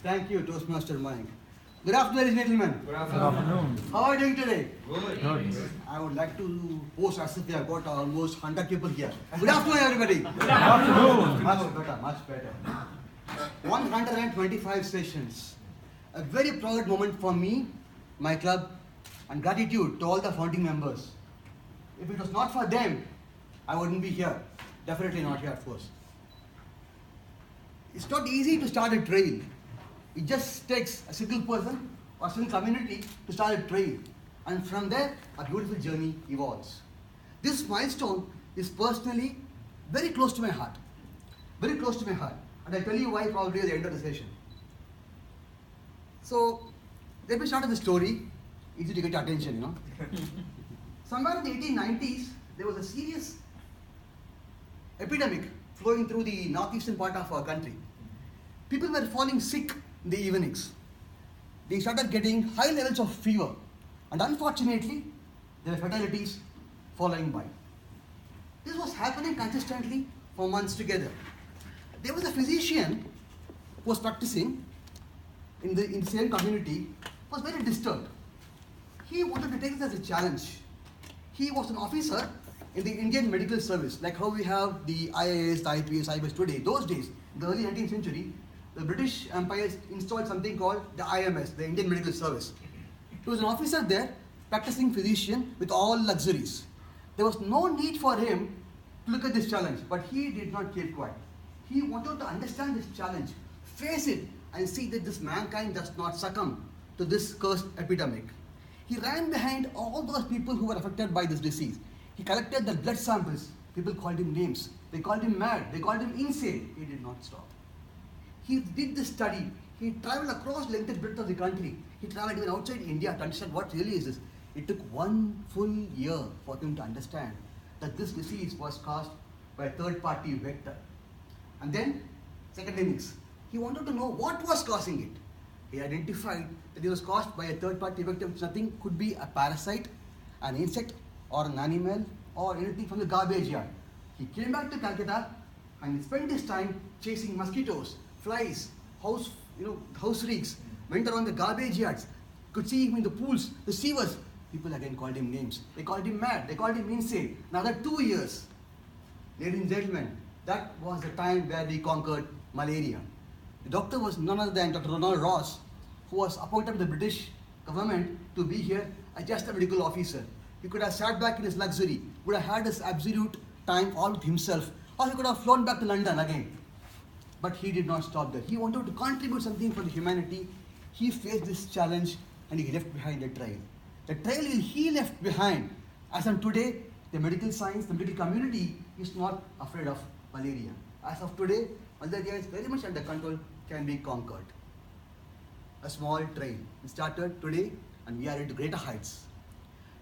Thank you, Toastmaster Mike. Good afternoon, ladies and gentlemen. Good afternoon. How are you doing today? Good. I would like to post as if we have got almost 100 people here. Good afternoon, everybody. Good afternoon. Much better. 125 sessions. A very proud moment for me, my club, and gratitude to all the founding members. If it was not for them, I wouldn't be here. Definitely not here first. It's not easy to start a trail. It just takes a single person or a single community to start a trail. And from there, a beautiful journey evolves. This milestone is personally very close to my heart. Very close to my heart. And I'll tell you why probably at the end of the session. So, let me start with the story. Easy to get your attention, you know. Somewhere in the 1890s, there was a serious epidemic flowing through the northeastern part of our country. People were falling sick in the evenings. They started getting high levels of fever, and unfortunately, there were fatalities following by. This was happening consistently for months together. There was a physician who was practicing in the same community, was very disturbed. He wanted to take this as a challenge. He was an officer in the Indian medical service, like how we have the IAS, the IPS, IBS today. Those days, in the early 19th century, the British Empire installed something called the IMS, the Indian Medical Service. He was an officer there, practicing physician with all luxuries. There was no need for him to look at this challenge, but he did not keep quiet. He wanted to understand this challenge, face it, and see that this mankind does not succumb to this cursed epidemic. He ran behind all those people who were affected by this disease. He collected the blood samples. People called him names. They called him mad. They called him insane. He did not stop. He did this study. He traveled across length and breadth of the country. He traveled even outside India to understand what really is this. It took 1 full year for him to understand that this disease was caused by a third-party vector. And then, second innings, he wanted to know what was causing it. He identified that it was caused by a third-party vector, which nothing could be a parasite, an insect, or an animal, or anything from the garbage yard. He came back to Calcutta and he spent his time chasing mosquitoes, flies, house reeks, went around the garbage yards, could see him in the pools, the sewers. People again called him names. They called him mad, they called him insane. Another 2 years. Ladies and gentlemen, that was the time where we conquered malaria. The doctor was none other than Dr. Ronald Ross, who was appointed by the British government to be here as just a medical officer. He could have sat back in his luxury, would have had his absolute time all with himself, or he could have flown back to London again. But he did not stop there. He wanted to contribute something for the humanity. He faced this challenge and he left behind a trail. The trail he left behind. As of today, the medical science, the medical community is not afraid of malaria. As of today, malaria is very much under control, can be conquered. A small trail. We started today and we are into greater heights.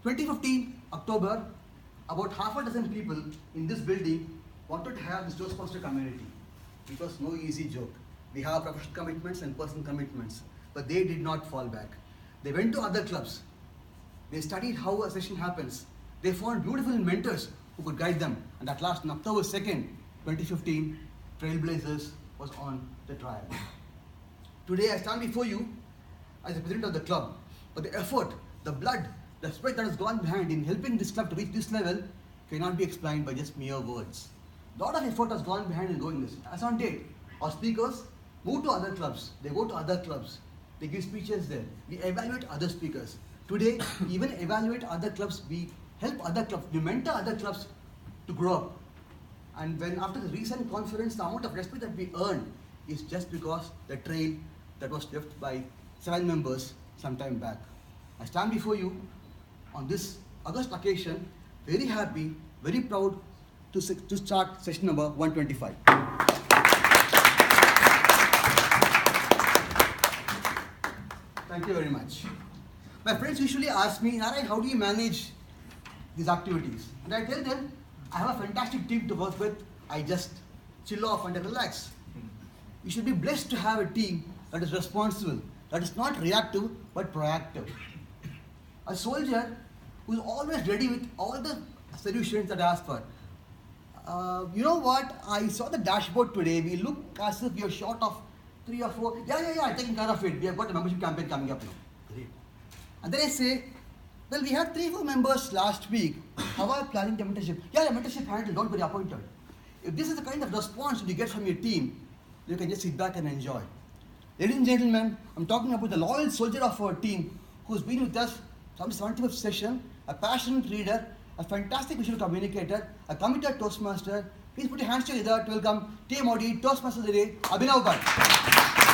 2015, October, about half a dozen people in this building wanted to have this Toastmaster community. It was no easy joke. We have professional commitments and personal commitments, but they did not fall back. They went to other clubs. They studied how a session happens. They found beautiful mentors who could guide them. And at last, on October 2nd, 2015, Trailblazers was on the trial. Today, I stand before you as the president of the club, but the effort, the blood, the sweat that has gone behind in helping this club to reach this level cannot be explained by just mere words. A lot of effort has gone behind in going this. As on date, our speakers move to other clubs. They go to other clubs. They give speeches there. We evaluate other speakers. Today, we even evaluate other clubs. We help other clubs. We mentor other clubs to grow up. And when after the recent conference, the amount of respect that we earned is just because the trail that was left by 7 members some time back. I stand before you on this August occasion, very happy, very proud to start session number 125. Thank you very much. My friends usually ask me, Narayan, how do you manage these activities? And I tell them, I have a fantastic team to work with. I just chill off and relax. You should be blessed to have a team that is responsible, that is not reactive but proactive. A soldier who is always ready with all the solutions that I ask for. You know what? I saw the dashboard today. We look as if we are short of 3 or 4. Yeah, I'm taking care of it. We have got a membership campaign coming up now. Great. And then I say, well, we had 3-4 members last week. How are you planning the mentorship? Yeah, mentorship handled. Don't be appointed. If this is the kind of response you get from your team, you can just sit back and enjoy. Ladies and gentlemen, I'm talking about the loyal soldier of our team who's been with us from the 75th session, a passionate reader, a fantastic visual communicator, a committed Toastmaster. Please put your hands together to welcome Team Audi Toastmasters of the Day, Abhinav Bhatt.